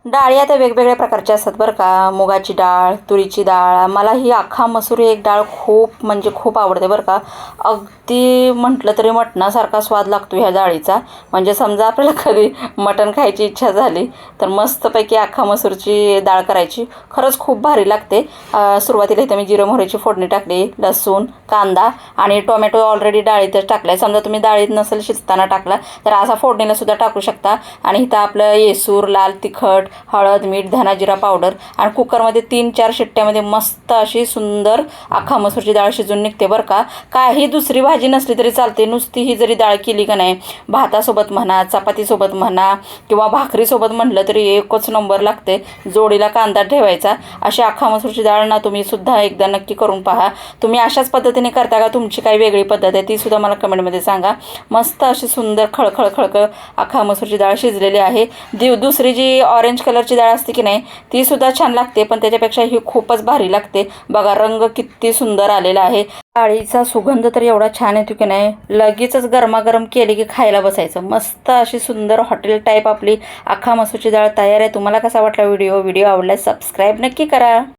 डाळी आता वेगवेगळ्या प्रकारच्या असतात बरं का. मुगाची डाळ, तुरीची डाळ. मला ही अख्खा मसूर एक डाळ खूप म्हणजे खूप आवडते बरं का. अगदी म्हटलं तरी मटणासारखा स्वाद लागतो ह्या डाळीचा. म्हणजे समजा आपल्याला कधी मटण खायची इच्छा झाली तर मस्तपैकी अख्खा मसूरची डाळ करायची. खरंच खूप भारी लागते. सुरुवातीला इथं मी जिरं मोहरीची फोडणी टाकली, लसूण, कांदा आणि टोमॅटो ऑलरेडी डाळीतच टाकला आहे. समजा तुम्ही डाळीत नसेल शिजताना टाकला तर असा फोडणीला सुद्धा टाकू शकता. आणि इथं आपलं येसूर, लाल तिखट, हळद, मीठ, धना जिरा पावडर आणि कुकरमध्ये 3-4 शिट्ट्यामध्ये मस्त अशी सुंदर अख्खा मसूरची डाळ शिजून निघते बरं का. काही दुसरी भाजी नसली तरी चालते, नुसती ही जरी डाळ केली का नाही, भातासोबत म्हणा, चपातीसोबत म्हणा किंवा भाकरीसोबत म्हटलं तरी एकच नंबर लागते. जोडीला कांदा ठेवायचा. अशी अख्खा मसूरची डाळ ना तुम्ही सुद्धा एकदा नक्की करून पहा. तुम्ही अशाच पद्धतीने करता का, तुमची काही वेगळी पद्धत आहे ती सुद्धा मला कमेंटमध्ये सांगा. मस्त अशी सुंदर खळखळ खळखळ अख्खा मसूरची डाळ शिजलेली आहे. दुसरी जी ऑरेंज कलरची डाळ असते की नाही ती सुद्धा छान लागते, पण त्याच्यापेक्षा ही खूपच भारी लागते. बघा रंग किती सुंदर आलेला आहे. डाळीचा सुगंध तर एवढा छान येतो की नाही, लगेचच गरमागरम केली की खायला बसायचं. मस्त अशी सुंदर हॉटेल टाईप आपली अख्खा मसूरची डाळ तयार आहे. तुम्हाला कसा वाटला व्हिडिओ आवडल्यास सबस्क्राईब नक्की करा.